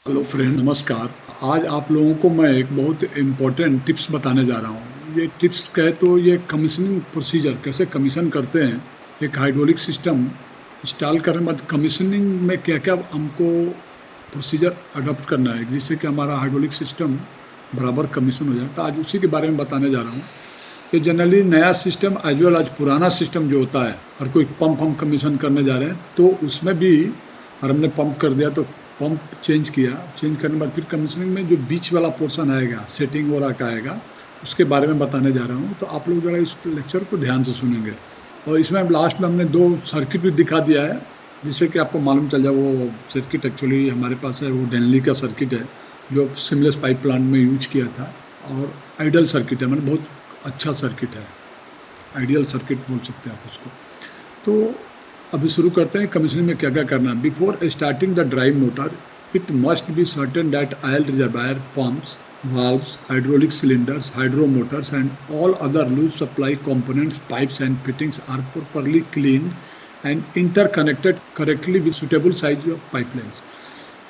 Hello friend, नमस्कार। आज आप लोगों को मैं एक बहुत इम्पोर्टेंट टिप्स बताने जा रहा हूँ। ये टिप्स कहे तो ये कमीशनिंग प्रोसीजर कैसे कमीशन करते हैं। एक हाइड्रोलिक सिस्टम इंस्टॉल करने के बाद कमीशनिंग में क्या क्या हमको प्रोसीजर अडॉप्ट करना है जिससे कि हमारा हाइड्रोलिक सिस्टम बराबर कमीशन हो जाए। तो आज उसी के बारे में बताने जा रहा हूँ। ये जनरली नया सिस्टम एज वेल आज पुराना सिस्टम जो होता है, हर कोई पंप हम कमीशन करने जा रहे हैं तो उसमें भी और हमने पंप कर दिया तो पंप चेंज किया, चेंज करने के बाद फिर कमीशनिंग में जो बीच वाला पोर्शन आएगा, सेटिंग वगैरह का आएगा, उसके बारे में बताने जा रहा हूँ। तो आप लोग जरा इस लेक्चर को ध्यान से सुनेंगे। और इसमें लास्ट में हमने 2 सर्किट भी दिखा दिया है जिससे कि आपको मालूम चल जाए। वो सर्किट एक्चुअली हमारे पास है, वो डेनली का सर्किट है जो सिमलेस पाइप प्लांट में यूज किया था। और आइडियल सर्किट है, मतलब बहुत अच्छा सर्किट है, आइडियल सर्किट बोल सकते हैं आप उसको। तो अभी शुरू करते हैं कमीशनिंग में क्या क्या करना है। Before starting the drive motor it must be certain that oil reservoir, pumps, valves, hydraulic cylinders, hydro motors and all other loose supply components, pipes and fittings are properly cleaned and interconnected correctly with suitable size of pipelines.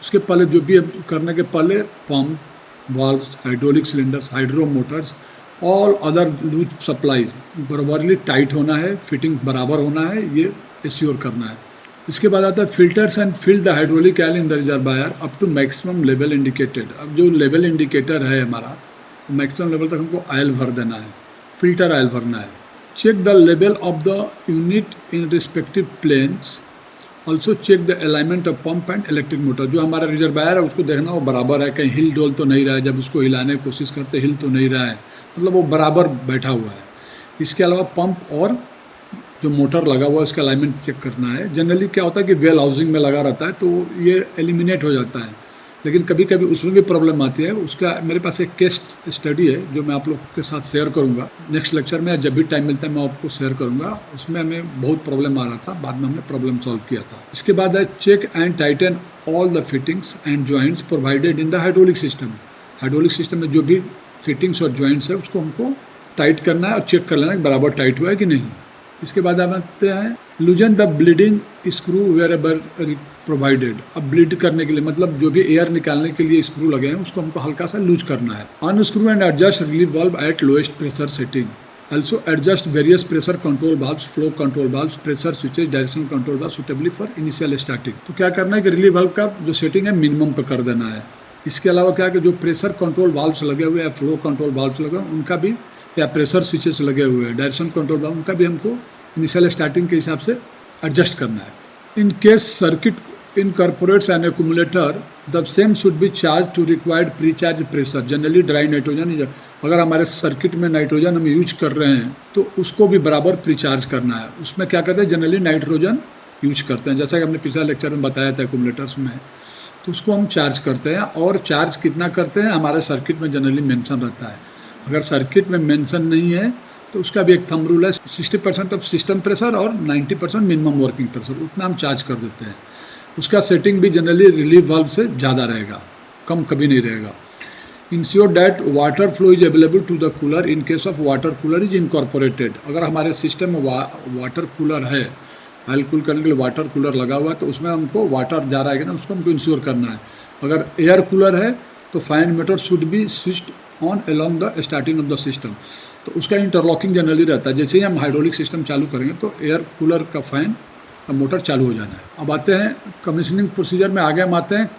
उसके पहले जो भी करने के पहले pump, valves, hydraulic cylinders, hydro motors, all other loose supply बराबरली tight होना है, फिटिंग बराबर होना है, ये एश्योर करना है। इसके बाद आता है filters and fill the hydraulic oil in the reservoir up to maximum level indicated. अब जो लेवल इंडिकेटर है हमारा, मैक्सिमम लेवल तक हमको ऑयल भर देना है, फिल्टर ऑयल भरना है। Check the level of the unit in respective planes. Also check the alignment of pump and electric motor. जो हमारा रिजर्वायर है उसको देखना वो बराबर है, कहीं हिल डोल तो नहीं रहा है, जब उसको हिलाने की कोशिश करते हिल तो नहीं रहा है, मतलब वो बराबर बैठा हुआ है। इसके अलावा पंप और जो मोटर लगा हुआ है उसका अलाइनमेंट चेक करना है। जनरली क्या होता है कि वेल हाउसिंग में लगा रहता है तो ये एलिमिनेट हो जाता है, लेकिन कभी कभी उसमें भी प्रॉब्लम आती है। उसका मेरे पास एक केस स्टडी है जो मैं आप लोग के साथ शेयर करूंगा नेक्स्ट लेक्चर में, जब भी टाइम मिलता है मैं आपको शेयर करूंगा। उसमें हमें बहुत प्रॉब्लम आ रहा था, बाद में हमने प्रॉब्लम सॉल्व किया था। इसके बाद है check and tighten all the fittings and joints provided in the hydraulic system. Hydraulic system में जो भी फिटिंग्स और ज्वाइंट्स है उसको हमको टाइट करना है और चेक कर लेना है बराबर टाइट हुआ है कि नहीं। इसके बाद आप आते हैं loosen the bleeding screw wherever provided. अब ब्लीड करने के लिए मतलब जो भी एयर निकालने के लिए स्क्रू लगे हैं उसको हमको हल्का सा लूज करना है। Unscrew and adjust relief valve eight lowest pressure setting. Also adjust various pressure control valves, flow control valves, pressure switches, direction control valve suitably for initial starting. तो क्या करना है कि रिलीफ वाल्व का जो सेटिंग है मिनिमम पे कर देना है। इसके अलावा क्या है कि जो प्रेशर कंट्रोल वाल्व्स लगे हुए हैं, फ्लो कंट्रोल वाल्व्स लगे हुए हैं उनका भी, या प्रेशर स्विचेस लगे हुए हैं, डायरेक्शन कंट्रोल वाल्व, उनका भी हमको इनिशियल स्टार्टिंग के हिसाब से एडजस्ट करना है। In case circuit incorporates an accumulator the same should be charge to required pre charge pressure. Generally dry nitrogen, अगर हमारे सर्किट में नाइट्रोजन हम यूज कर रहे हैं तो उसको भी बराबर प्री चार्ज करना है। उसमें क्या करते हैं, जनरली नाइट्रोजन यूज करते हैं, जैसा कि हमने पिछले लेक्चर में बताया था एक्यूमुलेटर्स में। तो उसको हम चार्ज करते हैं, और चार्ज कितना करते हैं हमारे सर्किट में जनरली मेंशन रहता है। अगर सर्किट में मेंशन नहीं है तो उसका भी एक थंब रूल है, 60% ऑफ सिस्टम प्रेशर और 90% मिनिमम वर्किंग प्रेशर, उतना हम चार्ज कर देते हैं। उसका सेटिंग भी जनरली रिलीफ वाल्व से ज़्यादा रहेगा, कम कभी नहीं रहेगा। Ensure that water flow is available to the cooler in case of water cooler is incorporated. अगर हमारे सिस्टम में वाटर कूलर है, ऑयल कूल करने के लिए वाटर कूलर लगा हुआ है तो उसमें हमको वाटर जा रहा है ना, उसको हमको इंश्योर करना है। अगर एयर कूलर है तो fan motor should be switched on along the starting of the system. तो उसका इंटरलॉकिंग जनरली रहता है, जैसे ही हम हाइड्रोलिक सिस्टम चालू करेंगे तो एयर कूलर का फैन का मोटर चालू हो जाना है। अब आते हैं कमीशनिंग प्रोसीजर में, आगे हम आते हैं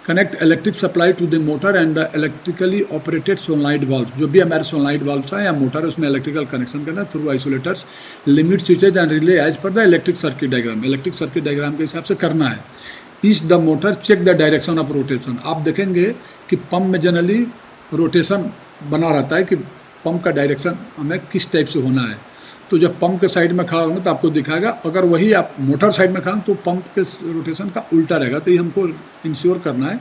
connect electric supply to the motor and the electrically operated solenoid valve. जो भी हमारे सोलनॉइड वाल्व है या मोटर है उसमें इलेक्ट्रिकल कनेक्शन करना है through isolators, limit switches and relay as per the electric circuit diagram. Electric circuit diagram के हिसाब से करना है। Each the motor check the direction of rotation. आप देखेंगे कि पंप में जनरली रोटेशन बना रहता है कि पंप का डायरेक्शन हमें किस टाइप से होना है। तो जब पंप के साइड में खड़ा होंगे तो आपको दिखाएगा, अगर वही आप मोटर साइड में खड़ा तो पंप के रोटेशन का उल्टा रहेगा। तो ये हमको इंश्योर करना है।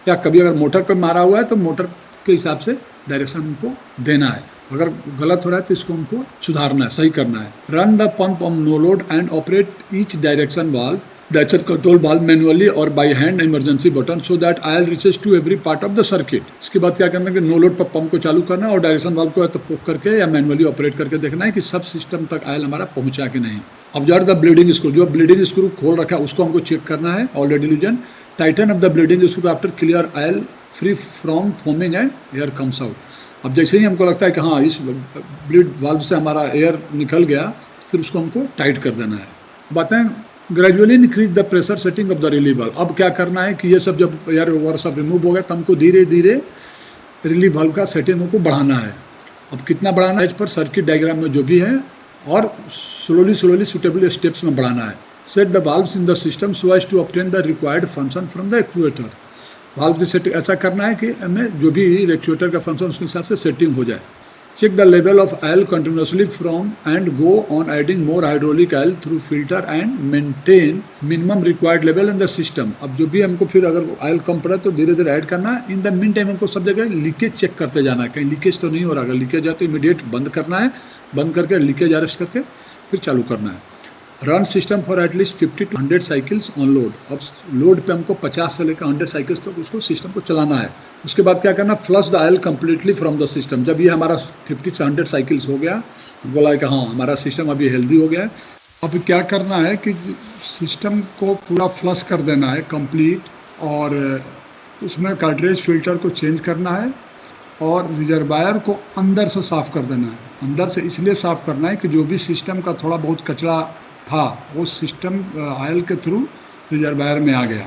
या कभी अगर मोटर पे मारा हुआ है तो मोटर के हिसाब से डायरेक्शन हमको देना है। अगर गलत हो रहा है तो इसको हमको सुधारना है, सही करना है। Run the pump on no load and operate each direction valve, direction control valve manually और by hand emergency button so that oil reaches to every part of the circuit. इसके बाद क्या करना है कि नो लोड पर pump को चालू करना है और डायरेक्शन वाल्व को पोक करके या मैनुअली ऑपरेट करके देखना है कि सब सिस्टम तक ऑयल हमारा पहुंचा कि नहीं। ऑब्जर्व द ब्लीडिंग स्क्रू, जो ब्लीडिंग स्क्रू खोल रखा है उसको हमको चेक करना है, already लूजन Titan of the bleeding, उसके बाद after clear oil free from foaming and air comes out. अब जैसे ही हमको लगता है कि हाँ इस ब्लीड वाल्व से हमारा एयर निकल गया, फिर उसको हमको टाइट कर देना है। बातें gradually increase the pressure setting of the relief valve. अब क्या करना है कि ये सब जब एयर वगैरह सब रिमूव हो गया तो हमको धीरे धीरे रिलीव वाल्व का सेटिंग को बढ़ाना है। अब कितना बढ़ाना है इस पर सर्किट डायग्राम में जो भी है, और स्लोली सुटेबल स्टेप्स में बढ़ाना है। Set the valves in the system so as to obtain the required function from the actuator. Valve की सेटिंग ऐसा करना है कि हमें जो भी एक्चुएटर का फंक्शन उसके हिसाब से सेटिंग हो जाए। Check the level of oil continuously from and go on adding more hydraulic oil through filter and maintain minimum required level in the system. अब जो भी हमको फिर अगर ऑयल कम पड़ा तो धीरे धीरे ऐड करना है। इन द मीन टाइम हमको सब जगह लीकेज चेक करते जाना है, कहीं लीकेज तो नहीं हो रहा। अगर लीकेज है तो इमीडिएट बंद करना है, बंद करके लीकेज अरेस्ट करके फिर चालू करना है। Run system for at least 50 to 100 cycles on load. अब लोड पे हमको 50 से लेकर 100 साइकिल्स तक उसको सिस्टम को चलाना है। उसके बाद क्या करना, flush the oil completely from the system. जब ये हमारा 50 से 100 साइकिल्स हो गया, बोला कि हाँ हमारा सिस्टम अभी हेल्दी हो गया है। अब क्या करना है कि सिस्टम को पूरा फ्लश कर देना है कंप्लीट, और उसमें कार्ट्रिज फिल्टर को चेंज करना है और रिजर्वायर को अंदर से साफ़ कर देना है। अंदर से इसलिए साफ़ करना है कि जो भी सिस्टम का थोड़ा बहुत कचरा था वो सिस्टम ऑयल के थ्रू रिजर्वायर में आ गया।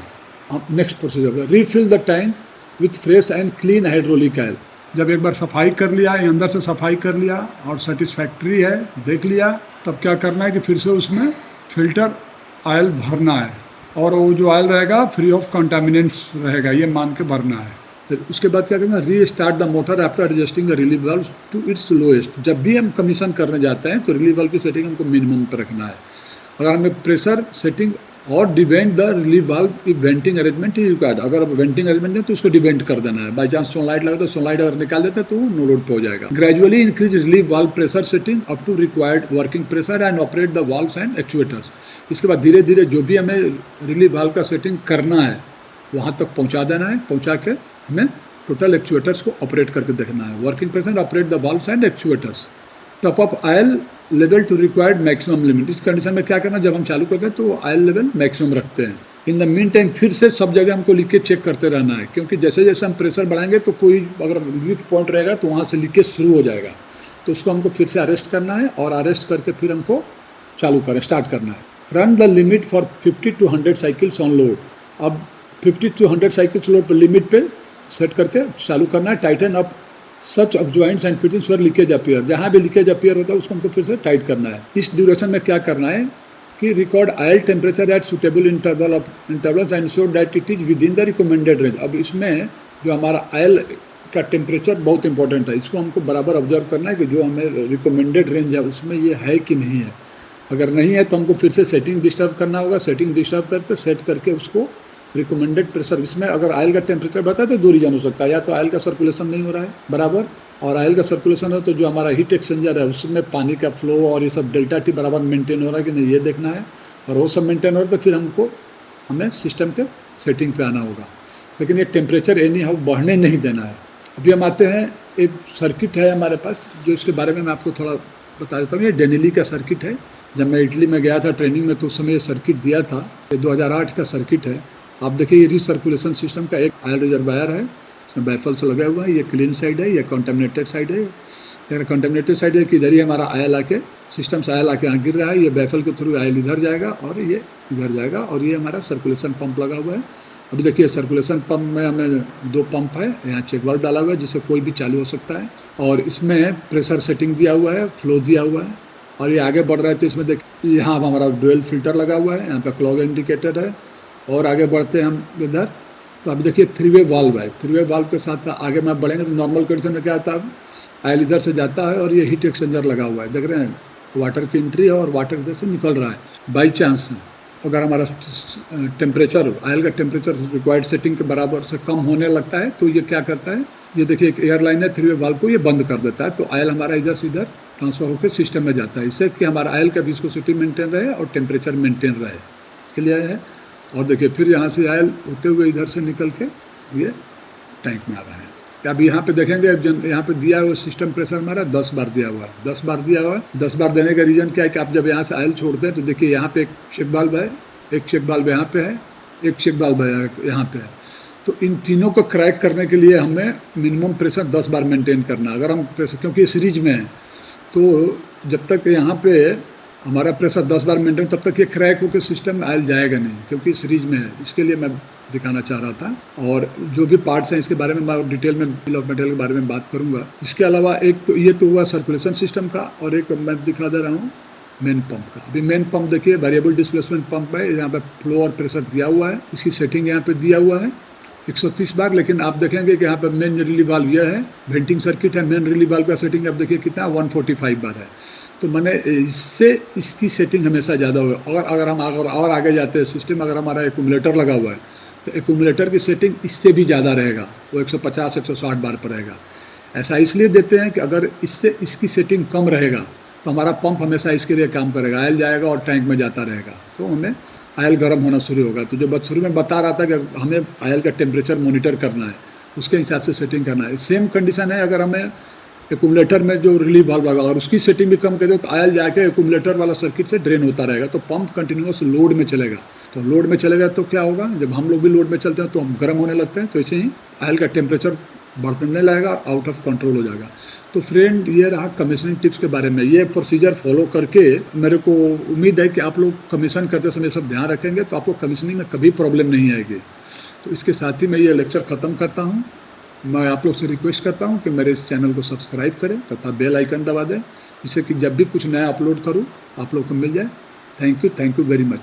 Next procedure, refill the tank with fresh and clean hydraulic oil. जब एक बार सफाई कर लिया, अंदर से सफाई कर लिया और सेटिस्फैक्ट्री है देख लिया, तब क्या करना है कि फिर से उसमें फिल्टर ऑयल भरना है, और वो जो ऑयल रहेगा फ्री ऑफ कंटामिनेंट्स रहेगा, ये मान के भरना है। फिर उसके बाद क्या करना, restart the motor after adjusting the relief valve to its lowest. जब भी हम कमीशन करने जाते हैं तो रिलीव वाल्व की सेटिंग हमको मिनिमम पर रखना है। अगर हमें प्रेशर सेटिंग और devent the relief valve if venting arrangement is required. अगर वेंटिंग अरेंजमेंट है तो उसको डिवेंट कर देना है। बाई चांस सोनलाइट लगे तो सोनलाइट अगर निकाल देते हैं तो नो लोड पे हो जाएगा। Gradually increase relieve valve pressure setting up to required working pressure and operate the valves and actuators. इसके बाद धीरे धीरे जो भी हमें रिलीव वाल्व का सेटिंग करना है वहाँ तक पहुँचा देना है। पहुँचा के हमें टोटल एक्चुएटर्स को ऑपरेट करके देखना है। Working pressure operate the valves and actuators. Top up oil level to required maximum limit. इस कंडीशन में क्या करना, जब हम चालू करते हैं तो ऑयल लेवल मैक्सिमम रखते हैं। इन द मीन टाइम फिर से सब जगह हमको लीकेज चेक करते रहना है, क्योंकि जैसे जैसे हम प्रेशर बढ़ाएंगे तो कोई अगर वीक पॉइंट रहेगा तो वहाँ से लीकेज शुरू हो जाएगा। तो उसको हमको फिर से अरेस्ट करना है, और अरेस्ट करके फिर हमको चालू स्टार्ट करना है। Run the limit for 50 to 100 cycles on load. अब 50 to 100 साइकिल्स लोड पर लिमिट पे सेट करके चालू करना है। Titan up such of joints and fittings for leakage appear. जहाँ भी लीकेज अपीयर होता है उसको हमको फिर से टाइट करना है। इस ड्यूरेशन में क्या करना है कि record oil temperature at suitable intervals and ensure that it is with in the recommended range. अब इसमें जो हमारा ऑयल का टेम्परेचर बहुत इंपॉर्टेंट है, इसको हमको बराबर ऑब्जर्व करना है कि जो हमें रिकमेंडेड रेंज है उसमें ये है कि नहीं है। अगर नहीं है तो हमको फिर से सेटिंग डिस्टर्ब करना होगा। सेटिंग डिस्टर्ब करके सेट करके उसको रिकमेंडेड प्रेशर, इसमें अगर ऑयल का टेम्परेचर बढ़ता है तो दो रीजन हो सकता है, या तो ऑयल का सर्कुलेशन नहीं हो रहा है बराबर, और ऑयल का सर्कुलेशन हो तो जो हमारा हीट एक्सचेंजर है उसमें पानी का फ्लो और ये सब डेल्टा टी बराबर मेंटेन हो रहा है कि नहीं, ये देखना है। और वो सब मेंटेन हो रहा है तो फिर हमें सिस्टम के सेटिंग पे आना होगा। लेकिन ये टेम्परेचर एनी हाउ बढ़ने नहीं देना है। अभी हम आते हैं, एक सर्किट है हमारे पास जो इसके बारे में मैं आपको थोड़ा बता देता हूँ। ये डेनेली का सर्किट है। जब मैं इटली में गया था ट्रेनिंग में तो उस समय ये सर्किट दिया था। ये 2008 का सर्किट है। आप देखिए ये रिसर्कुलेशन सिस्टम का एक ऑयल रिजर्वायर है, इसमें बैफल्स लगा हुआ है। ये क्लीन साइड है, ये कंटामिनेटेड साइड है। अगर कंटामिनेटेड साइड है कि इधर ही हमारा ऑयल आके सिस्टम से ऑयल आके यहाँ गिर रहा है, ये बैफल के थ्रू ऑयल इधर जाएगा और ये इधर जाएगा, और ये हमारा सर्कुलेशन पंप लगा हुआ है। अभी देखिए सर्कुलेशन पंप में हमें दो पंप है, यहाँ चेक वाल्व डाला हुआ है जिससे कोई भी चालू हो सकता है, और इसमें प्रेशर सेटिंग दिया हुआ है, फ्लो दिया हुआ है। और ये आगे बढ़ रहा है तो इसमें देखिए यहाँ हमारा डुअल फिल्टर लगा हुआ है, यहाँ पे क्लॉग इंडिकेटर है। और आगे बढ़ते हैं हम इधर तो अभी देखिए 3-वे वाल्व है। 3-वे वाल्व के साथ आगे में बढ़ेंगे तो नॉर्मल कंडीशन में क्या होता है, ऑयल इधर से जाता है और ये हीट एक्सचेंजर लगा हुआ है, देख रहे हैं, वाटर की एंट्री है और वाटर इधर से निकल रहा है। बाई चांस अगर हमारा टेम्परेचर, ऑयल का टेम्परेचर रिक्वायर्ड सेटिंग के बराबर से कम होने लगता है तो ये क्या करता है, ये देखिए एक एयरलाइन है, 3-वे वाल्व को ये बंद कर देता है, तो ऑयल हमारा इधर से इधर ट्रांसफर होकर सिस्टम में जाता है, इससे कि हमारा ऑयल का विस्कोसिटी मेंटेन रहे और टेम्परेचर मेंटेन रहे। क्लियर है। और देखिए फिर यहाँ से ऑयल होते हुए इधर से निकल के ये टैंक में आ रहा है। अब यहाँ पे देखेंगे, यहाँ पे दिया हुआ सिस्टम प्रेशर हमारा 10 बार दिया हुआ है, 10 बार दिया हुआ है। 10 बार देने का रीज़न क्या है कि आप जब यहाँ से ऑयल छोड़ते हैं तो देखिए यहाँ पे एक चेक वाल्व है, एक चेक वाल्व यहाँ पे है एक चेक वाल्व है यहाँ पे। तो इन तीनों को क्रैक करने के लिए हमें मिनिमम प्रेशर 10 बार मेंटेन करना। अगर हम प्रेशर, क्योंकि ये सीरीज में है, तो जब तक यहाँ पे हमारा प्रेशर 10 बार मेंटेन, तब तक ये क्रैक होकर सिस्टम में आयल जाएगा नहीं, क्योंकि सीरीज में है। इसके लिए मैं दिखाना चाह रहा था। और जो भी पार्ट्स हैं इसके बारे में मैं डिटेल में बिल ऑफ मटेरियल के बारे में बात करूंगा। इसके अलावा एक तो ये तो हुआ सर्कुलेशन सिस्टम का, और एक मैं दिखा दे रहा हूँ मेन पंप का। अभी मेन पंप देखिए, वेरिएबल डिस्प्लेसमेंट पंप है। यहाँ पे फ्लो और प्रेशर दिया हुआ है, इसकी सेटिंग यहाँ पे दिया हुआ है 130 बार। लेकिन आप देखेंगे कि यहाँ पे मेन रिलीव वाल्व यह है, वेंटिंग सर्किट है। मेन रिलीव वाल्व का सेटिंग आप देखिए कितना 145 बार है। तो मैंने इससे इसकी सेटिंग हमेशा ज़्यादा हुआ। अगर हम और आगे जाते हैं सिस्टम, अगर हमारा एक्यूमुलेटर लगा हुआ है तो एक्यूमुलेटर की सेटिंग इससे भी ज़्यादा रहेगा, वो 150-160 बार पर रहेगा। ऐसा इसलिए देते हैं कि अगर इससे इसकी सेटिंग कम रहेगा तो हमारा पंप हमेशा इसके लिए काम करेगा, आयल जाएगा और टैंक में जाता रहेगा, तो हमें आयल गर्म होना शुरू होगा। तो जो शुरू में बता रहा था कि हमें आयल का टेम्परेचर मॉनिटर करना है, उसके हिसाब से सेटिंग करना है। सेम कंडीशन है अगर हमें एक्यूमुलेटर में जो रिलीव वाल्व लगा और उसकी सेटिंग भी कम कर दो, तो आयल जाके एक्यूमुलेटर वाला सर्किट से ड्रेन होता रहेगा, तो पंप कंटिन्यूअस लोड में चलेगा। तो लोड में चलेगा तो क्या होगा, जब हम लोग भी लोड में चलते हैं तो हम गर्म होने लगते हैं, तो ऐसे ही आयल का टेम्परेचर बढ़ने लगेगा और आउट ऑफ कंट्रोल हो जाएगा। तो फ्रेंड, ये रहा कमीशनिंग टिप्स के बारे में। ये प्रोसीजर फॉलो करके मेरे को उम्मीद है कि आप लोग कमीशन करते समय सब ध्यान रखेंगे, तो आपको कमीशनिंग में कभी प्रॉब्लम नहीं आएगी। तो इसके साथ ही मैं ये लेक्चर ख़त्म करता हूँ। मैं आप लोग से रिक्वेस्ट करता हूँ कि मेरे इस चैनल को सब्सक्राइब करें तथा बेल आइकन दबा दें, जिससे कि जब भी कुछ नया अपलोड करूँ आप लोग को मिल जाए। Thank you very much.